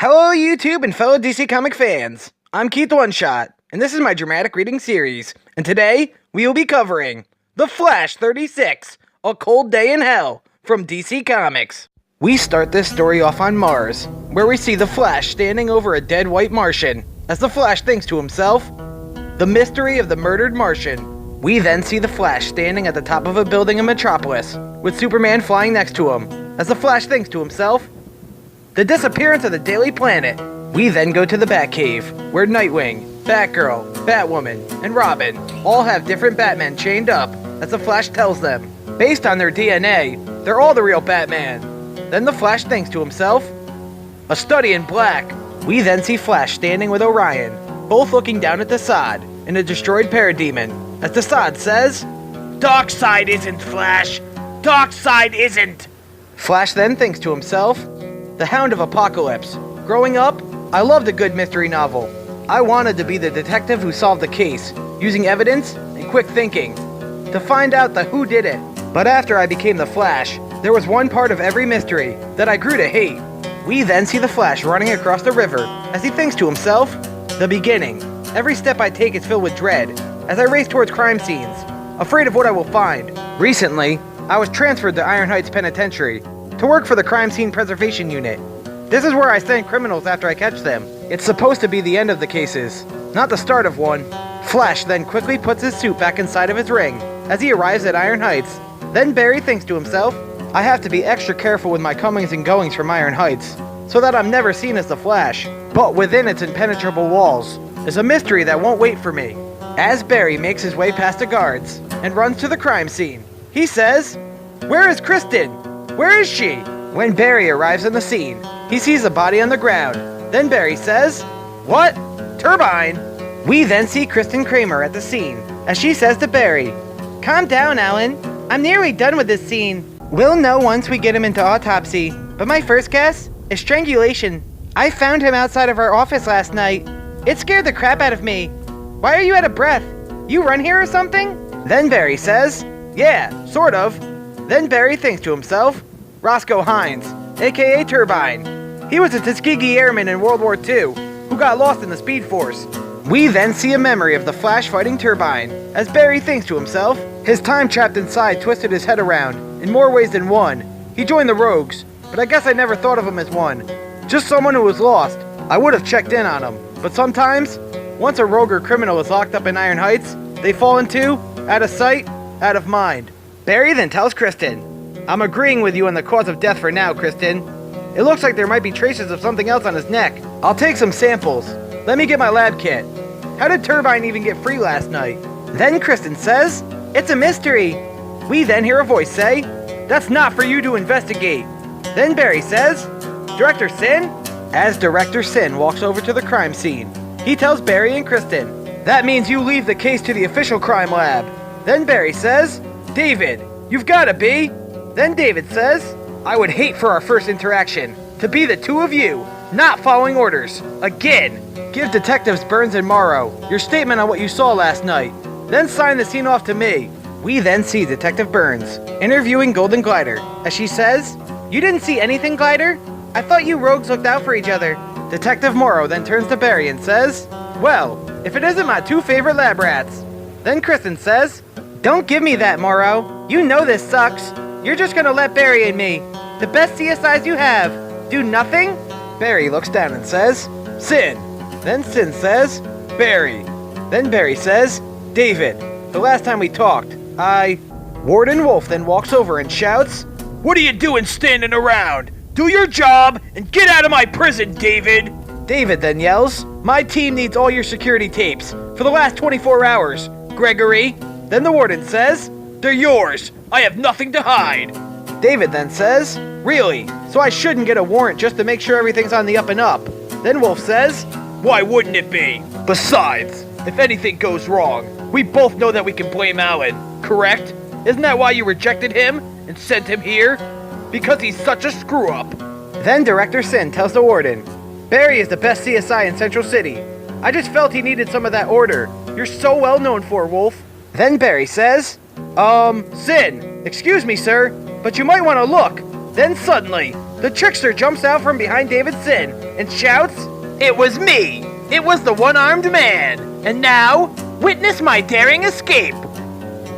Hello YouTube and fellow DC Comic fans, I'm Keith One Shot, and this is my dramatic reading series, and today we will be covering The Flash 36, A Cold Day in Hell from DC Comics. We start this story off on Mars, where we see the Flash standing over a dead white Martian, as the Flash thinks to himself, the mystery of the murdered Martian. We then see the Flash standing at the top of a building in Metropolis, with Superman flying next to him, as the Flash thinks to himself, the disappearance of the Daily Planet. We then go to the Batcave, where Nightwing, Batgirl, Batwoman, and Robin all have different Batmen chained up, as the Flash tells them, based on their DNA, they're all the real Batman. Then the Flash thinks to himself, a study in black. We then see Flash standing with Orion, both looking down at Desaad in a destroyed Parademon, as Desaad says, Darkseid isn't, Flash. Darkseid isn't. Flash then thinks to himself, the Hound of Apocalypse. Growing up, I loved a good mystery novel. I wanted to be the detective who solved the case, using evidence and quick thinking, to find out the who did it. But after I became the Flash, there was one part of every mystery that I grew to hate. We then see the Flash running across the river, as he thinks to himself, the beginning. Every step I take is filled with dread, as I race towards crime scenes, afraid of what I will find. Recently, I was transferred to Iron Heights Penitentiary, to work for the Crime Scene Preservation Unit. This is where I send criminals after I catch them. It's supposed to be the end of the cases, not the start of one. Flash then quickly puts his suit back inside of his ring, as he arrives at Iron Heights. Then Barry thinks to himself, I have to be extra careful with my comings and goings from Iron Heights, so that I'm never seen as the Flash. But within its impenetrable walls is a mystery that won't wait for me. As Barry makes his way past the guards and runs to the crime scene, he says, where is Kristen? Where is she? When Barry arrives on the scene, he sees a body on the ground. Then Barry says, what? Turbine? We then see Kristen Kramer at the scene, as she says to Barry, calm down, Alan. I'm nearly done with this scene. We'll know once we get him into autopsy, but my first guess is strangulation. I found him outside of our office last night. It scared the crap out of me. Why are you out of breath? You run here or something? Then Barry says, yeah, sort of. Then Barry thinks to himself, Roscoe Hines, aka Turbine. He was a Tuskegee airman in World War II, who got lost in the Speed Force. We then see a memory of the Flash fighting Turbine, as Barry thinks to himself, his time trapped inside twisted his head around, in more ways than one. He joined the Rogues, but I guess I never thought of him as one. Just someone who was lost. I would have checked in on him, but sometimes, once a rogue or criminal is locked up in Iron Heights, they fall into, out of sight, out of mind. Barry then tells Kristen, I'm agreeing with you on the cause of death for now, Kristen. It looks like there might be traces of something else on his neck. I'll take some samples. Let me get my lab kit. How did Turbine even get free last night? Then Kristen says, it's a mystery. We then hear a voice say, that's not for you to investigate. Then Barry says, Director Sin? As Director Sin walks over to the crime scene, he tells Barry and Kristen, that means you leave the case to the official crime lab. Then Barry says, David, you've gotta be. Then David says, I would hate for our first interaction to be the two of you not following orders. Again, give Detectives Burns and Morrow your statement on what you saw last night. Then sign the scene off to me. We then see Detective Burns interviewing Golden Glider, as she says, you didn't see anything, Glider? I thought you rogues looked out for each other. Detective Morrow then turns to Barry and says, well, if it isn't my two favorite lab rats. Then Kristen says, don't give me that, Morrow. You know this sucks. You're just gonna let Barry and me, the best CSIs you have, do nothing? Barry looks down and says, Sin. Then Sin says, Barry. Then Barry says, David, the last time we talked, Warden Wolf then walks over and shouts, what are you doing standing around? Do your job and get out of my prison, David! David then yells, my team needs all your security tapes for the last 24 hours, Gregory. Then the warden says, they're yours. I have nothing to hide. David then says, really? So I shouldn't get a warrant just to make sure everything's on the up and up. Then Wolf says, why wouldn't it be? Besides, if anything goes wrong, we both know that we can blame Alan, correct? Isn't that why you rejected him and sent him here? Because he's such a screw-up. Then Director Sin tells the warden, Barry is the best CSI in Central City. I just felt he needed some of that order you're so well known for, Wolf. Then Barry says, Sin, excuse me, sir, but you might want to look. Then suddenly, The trickster jumps out from behind Davidson and shouts, "It was me! It was the one-armed man! And now, witness my daring escape!"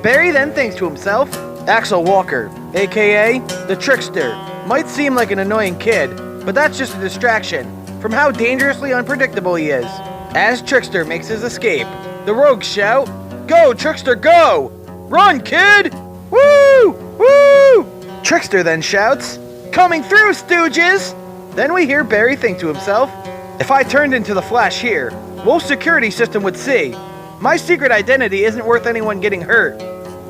Barry then thinks to himself, Axel Walker, aka the trickster, might seem like an annoying kid, but that's just a distraction from how dangerously unpredictable he is. As Trickster makes his escape, the rogues shout, "Go, Trickster, go! Run, kid! Woo! Woo!" Trickster then shouts, "Coming through, stooges!" Then we hear Barry think to himself, if I turned into the Flash here, Wolf's security system would see. My secret identity isn't worth anyone getting hurt.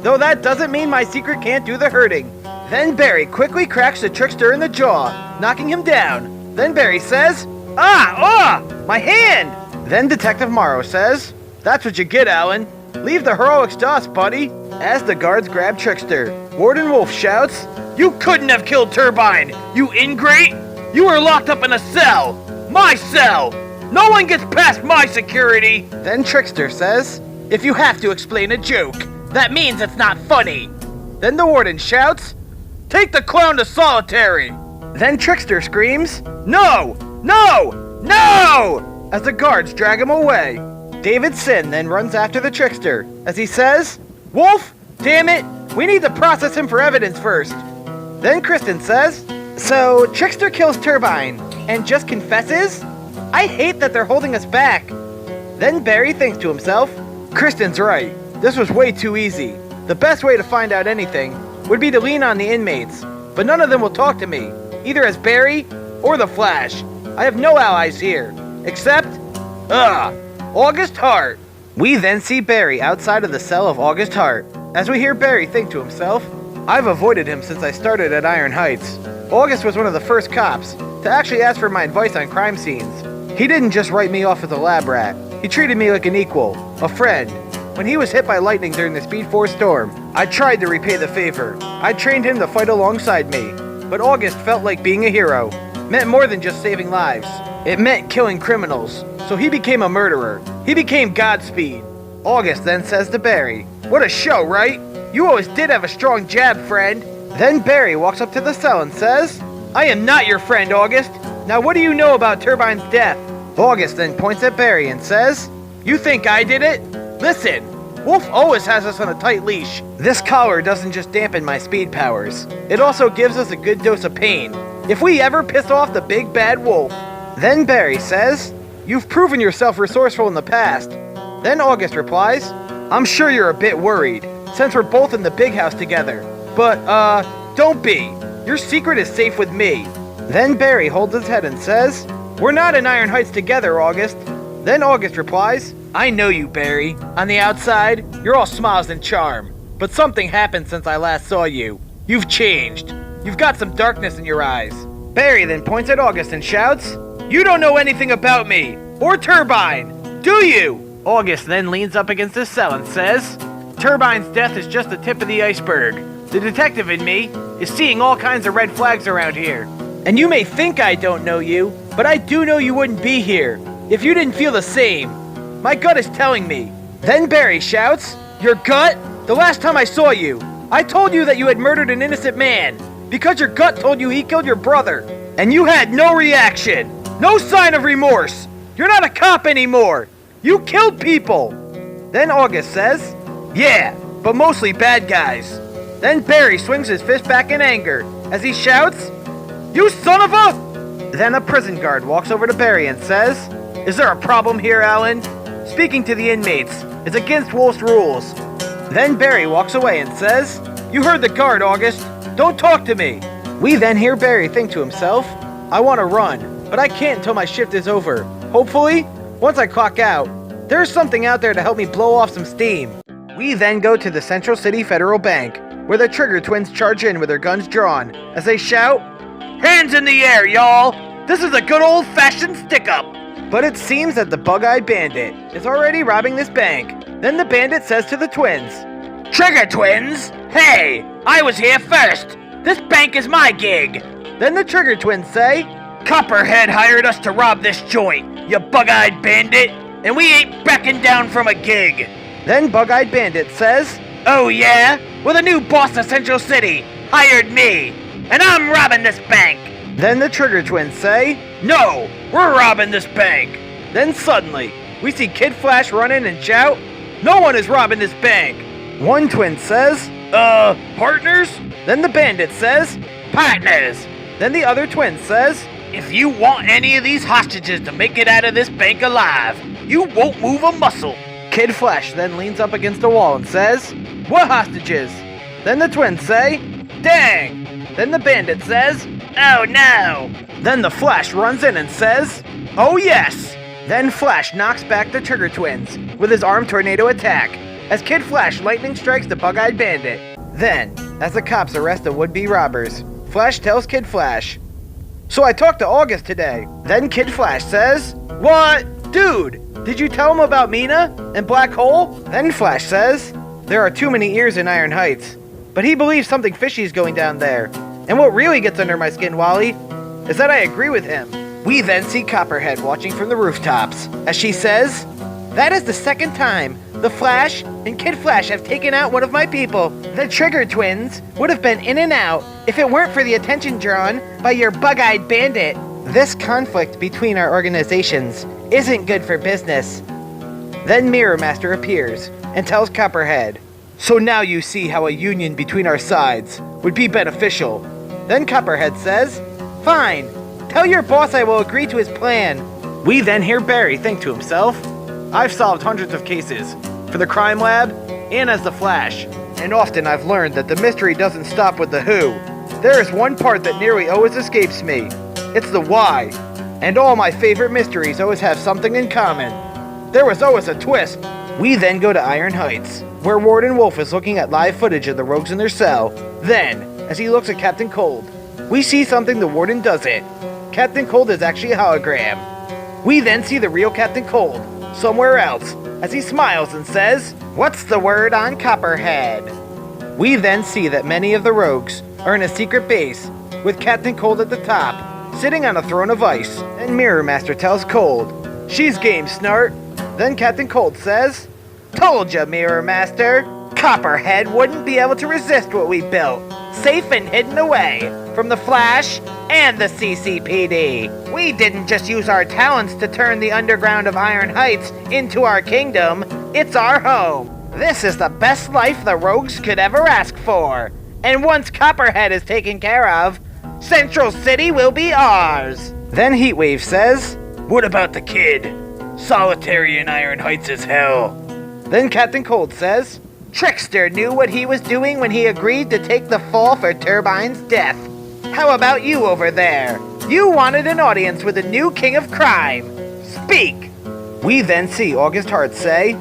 Though that doesn't mean my secret can't do the hurting. Then Barry quickly cracks the Trickster in the jaw, knocking him down. Then Barry says, my hand! Then Detective Morrow says, "That's what you get, Alan. Leave the heroics to us, buddy." As the guards grab Trickster, Warden Wolf shouts, "You couldn't have killed Turbine, you ingrate! You were locked up in a cell! My cell! No one gets past my security!" Then Trickster says, "If you have to explain a joke, that means it's not funny." Then the warden shouts, "Take the clown to solitary!" Then Trickster screams, "No! No! No!" as the guards drag him away. Davidson then runs after the Trickster as he says, "Wolf, damn it, we need to process him for evidence first." Then Kristen says, "So Trickster kills Turbine and just confesses? I hate that they're holding us back." Then Barry thinks to himself, Kristen's right. This was way too easy. The best way to find out anything would be to lean on the inmates, but none of them will talk to me, either as Barry or the Flash. I have no allies here, except, August Hart. We then see Barry outside of the cell of August Hart, as we hear Barry think to himself, I've avoided him since I started at Iron Heights. August was one of the first cops to actually ask for my advice on crime scenes. He didn't just write me off as a lab rat. He treated me like an equal, a friend. When he was hit by lightning during the Speed Force storm, I tried to repay the favor. I trained him to fight alongside me. But August felt like being a hero. Meant more than just saving lives. It meant killing criminals. So he became a murderer. He became Godspeed. August then says to Barry, "What a show, right? You always did have a strong jab, friend." Then Barry walks up to the cell and says, "I am not your friend, August. Now what do you know about Turbine's death?" August then points at Barry and says, "You think I did it? Listen, Wolf always has us on a tight leash. This collar doesn't just dampen my speed powers. It also gives us a good dose of pain. If we ever piss off the big bad Wolf." Then Barry says, "You've proven yourself resourceful in the past." Then August replies, "I'm sure you're a bit worried, since we're both in the big house together. But, don't be. Your secret is safe with me." Then Barry holds his head and says, "We're not in Iron Heights together, August." Then August replies, "I know you, Barry. On the outside, you're all smiles and charm. But something happened since I last saw you. You've changed. You've got some darkness in your eyes." Barry then points at August and shouts, "You don't know anything about me, or Turbine, do you?" August then leans up against his cell and says, "Turbine's death is just the tip of the iceberg. The detective in me is seeing all kinds of red flags around here. And you may think I don't know you, but I do know you wouldn't be here if you didn't feel the same. My gut is telling me." Then Barry shouts, "Your gut? The last time I saw you, I told you that you had murdered an innocent man, because your gut told you he killed your brother. And you had no reaction, no sign of remorse. You're not a cop anymore. You killed people." Then August says, "Yeah, but mostly bad guys." Then Barry swings his fist back in anger as he shouts, "You son of a..." Then a prison guard walks over to Barry and says, "Is there a problem here, Alan? Speaking to the inmates is against Wolf's rules." Then Barry walks away and says, "You heard the guard, August. Don't talk to me." We then hear Barry think to himself, "I want to run, but I can't until my shift is over. Hopefully, once I clock out, there's something out there to help me blow off some steam." We then go to the Central City Federal Bank, where the Trigger twins charge in with their guns drawn as they shout, "Hands in the air, y'all! This is a good old-fashioned stick-up!" But it seems that the bug-eyed bandit is already robbing this bank. Then the bandit says to the twins, "Trigger twins! Hey, I was here first! This bank is my gig!" Then the Trigger twins say, "Copperhead hired us to rob this joint, you bug-eyed bandit, and we ain't backing down from a gig." Then Bug-Eyed Bandit says, "Oh yeah? Well, the new boss of Central City hired me, and I'm robbing this bank." Then the Trigger Twins say, "No, we're robbing this bank." Then suddenly, we see Kid Flash run in and shout, "No one is robbing this bank." One twin says, partners?" Then the bandit says, "Partners." Then the other twin says, "If you want any of these hostages to make it out of this bank alive, you won't move a muscle." Kid Flash then leans up against the wall and says, "What hostages?" Then the twins say, "Dang." Then the bandit says, "Oh no." Then the Flash runs in and says, "Oh yes." Then Flash knocks back the Trigger Twins with his arm tornado attack as Kid Flash lightning strikes the bug-eyed bandit. Then, as the cops arrest the would-be robbers, Flash tells Kid Flash, "So I talked to August today." Then Kid Flash says, "What? Dude, did you tell him about Mina and Black Hole?" Then Flash says, "There are too many ears in Iron Heights, but he believes something fishy is going down there. And what really gets under my skin, Wally, is that I agree with him." We then see Copperhead watching from the rooftops as she says, "That is the second time the Flash and Kid Flash have taken out one of my people. The Trigger Twins would have been in and out if it weren't for the attention drawn by your bug-eyed bandit. This conflict between our organizations isn't good for business." Then Mirror Master appears and tells Copperhead, "So now you see how a union between our sides would be beneficial." Then Copperhead says, "Fine, tell your boss I will agree to his plan." We then hear Barry think to himself, "I've solved hundreds of cases for the crime lab and as the Flash, and often I've learned that the mystery doesn't stop with the who. There is one part that nearly always escapes me. It's the why, and all my favorite mysteries always have something in common. There was always a twist." We then go to Iron Heights, where Warden Wolf is looking at live footage of the rogues in their cell. Then, as he looks at Captain Cold, we see something the Warden doesn't. Captain Cold is actually a hologram. We then see the real Captain Cold somewhere else as he smiles and says, "What's the word on Copperhead?" We then see that many of the rogues are in a secret base with Captain Cold at the top, sitting on a throne of ice, and Mirror Master tells Cold, "She's game, Snart." Then Captain Cold says, "Told ya, Mirror Master. Copperhead wouldn't be able to resist what we built, safe and hidden away from the Flash and the CCPD. We didn't just use our talents to turn the underground of Iron Heights into our kingdom, it's our home. This is the best life the rogues could ever ask for. And once Copperhead is taken care of, Central City will be ours." Then Heatwave says, "What about the kid? Solitary in Iron Heights is hell." Then Captain Cold says, "Trickster knew what he was doing when he agreed to take the fall for Turbine's death. How about you over there? You wanted an audience with the new king of crime. Speak." We then see August Hart say,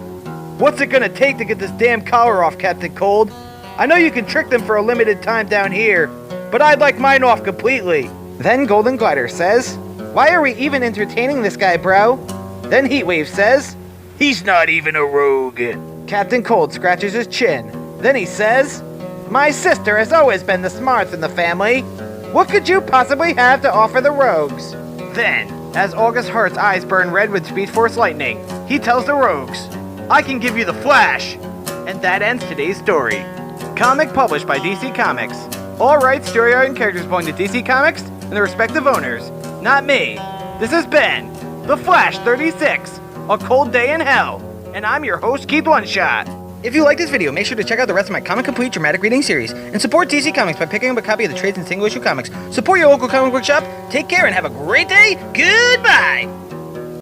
"What's it gonna take to get this damn collar off, Captain Cold? I know you can trick them for a limited time down here, but I'd like mine off completely." Then Golden Glider says, "Why are we even entertaining this guy, bro?" Then Heatwave says, "He's not even a rogue." Captain Cold scratches his chin. Then he says, "My sister has always been the smartest in the family. What could you possibly have to offer the rogues?" Then, as August Hart's eyes burn red with Speed Force lightning, he tells the rogues, "I can give you the Flash." And that ends today's story. Comic published by DC Comics. All rights, story art, and characters belong to DC Comics and their respective owners. Not me. This has been The Flash 36, A Cold Day in Hell. And I'm your host, Keith One Shot. If you like this video, make sure to check out the rest of my Comic Complete dramatic reading series and support DC Comics by picking up a copy of the trades and single issue comics. Support your local comic book shop. Take care and have a great day. Goodbye.